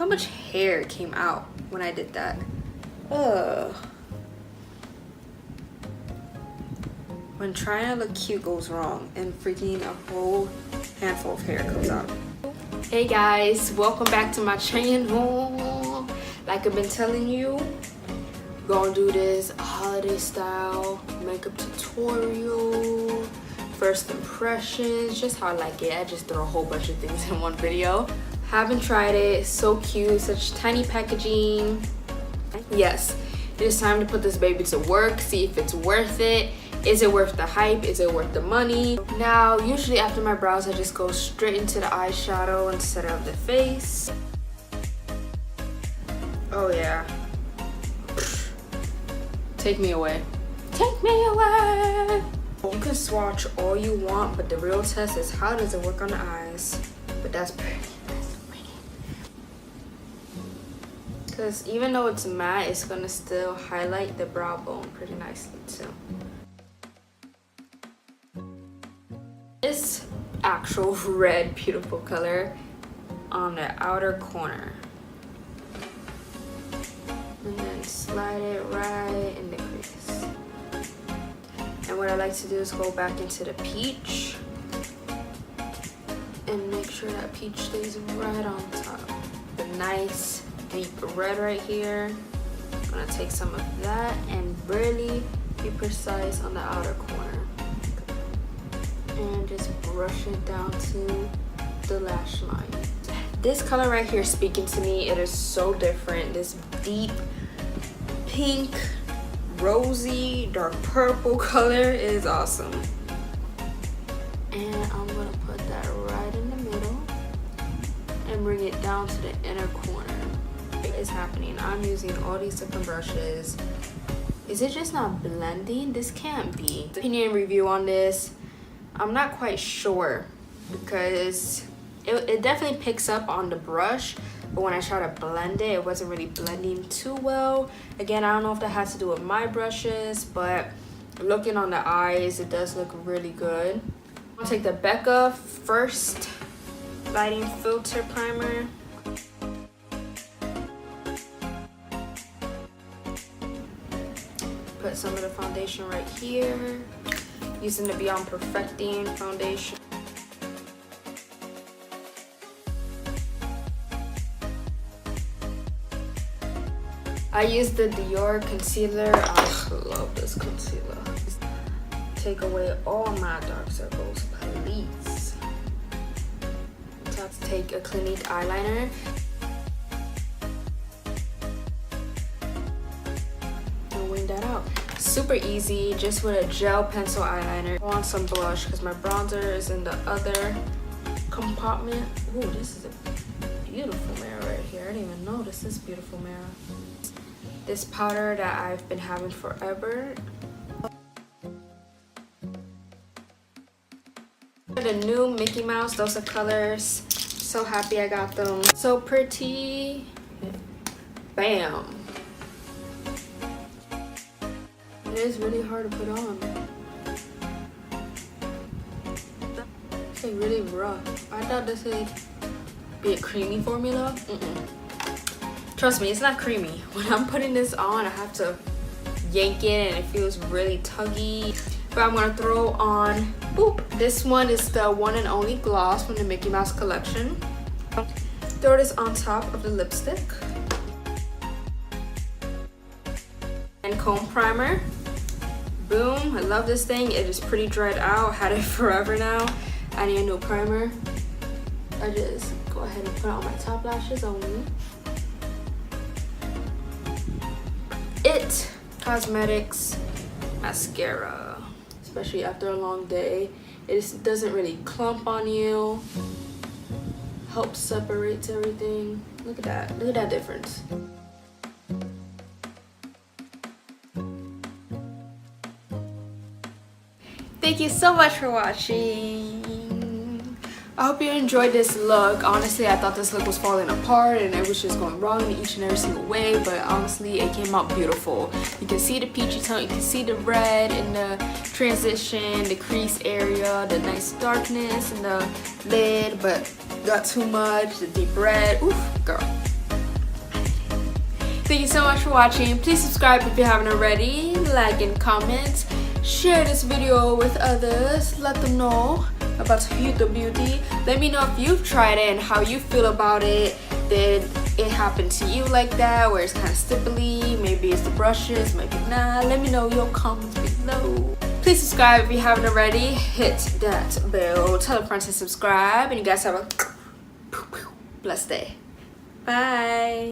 how much hair came out when I did that. Ugh. When trying to look cute goes wrong and freaking a whole handful of hair comes out. Hey guys, welcome back to my channel. Like I've been telling you, we're gonna do this holiday style makeup tutorial, first impressions, just how I like it. I just throw a whole bunch of things in one video. Haven't tried it. It's so cute, such tiny packaging. Yes, it is time to put this baby to work, see if it's worth it. Is it worth the hype? Is it worth the money? Now, usually after my brows, I just go straight into the eyeshadow instead of the face. Oh yeah. Take me away. Take me away! You can swatch all you want, but the real test is how does it work on the eyes? But that's pretty. That's pretty. Because even though it's matte, it's gonna still highlight the brow bone pretty nicely too. This actual red beautiful color on the outer corner, and then slide it right in the crease. And what I like to do is go back into the peach and make sure that peach stays right on top. The nice deep red right here. I'm gonna take some of that and really be precise on the outer corner. And just brush it down to the lash line. This color right here is speaking to me. It is so different. This deep pink, rosy, dark purple color is awesome. And I'm gonna put that right in the middle and bring it down to the inner corner. What is happening? I'm using all these different brushes. Is it just not blending? This can't be. Opinion review on this. I'm not quite sure because it definitely picks up on the brush, but when I try to blend it, it wasn't really blending too well. Again, I don't know if that has to do with my brushes, but looking on the eyes, it does look really good. I'll take the Becca First Lighting Filter Primer. Put some of the foundation right here. Using the Beyond Perfecting foundation. I use the Dior concealer. I love this concealer. Take away all my dark circles, please. Let's take a Clinique eyeliner. And wing that out. Super easy, just with a gel pencil eyeliner. I want some blush because my bronzer is in the other compartment. Ooh, this is a beautiful mirror right here. I didn't even notice this beautiful mirror. This powder that I've been having forever. The new Mickey Mouse, those are colors. So happy I got them. So pretty. Bam. It is really hard to put on. It's like really rough. I thought this would be a creamy formula. Trust me, it's not creamy. When I'm putting this on, I have to yank it and it feels really tuggy. But I'm gonna throw on, boop. This one is the one and only gloss from the Mickey Mouse collection. Throw this on top of the lipstick. And comb primer. Boom, I love this thing. It is pretty dried out. Had it forever now. I need a new primer. I just go ahead and put it on my top lashes only. It Cosmetics mascara. Especially after a long day. It doesn't really clump on you. Helps separate everything. Look at that. Look at that difference. Thank you so much for watching. I hope you enjoyed this look. Honestly, I thought this look was falling apart and it was just going wrong in each and every single way, but honestly, it came out beautiful. You can see the peachy tone, you can see the red in the transition, the crease area, the nice darkness in the lid, but not too much, the deep red. Oof, girl. Thank you so much for watching. Please subscribe if you haven't already. Like and comment. Share this video with others. Let them know about Huda Beauty. Let me know if you've tried it and how you feel about it. Did it happen to you like that, where it's kind of stipply? Maybe it's the brushes, maybe not. Let me know your comments below. Please subscribe if you haven't already. Hit that bell. Tell a friend to subscribe. And you guys have a blessed day. Bye.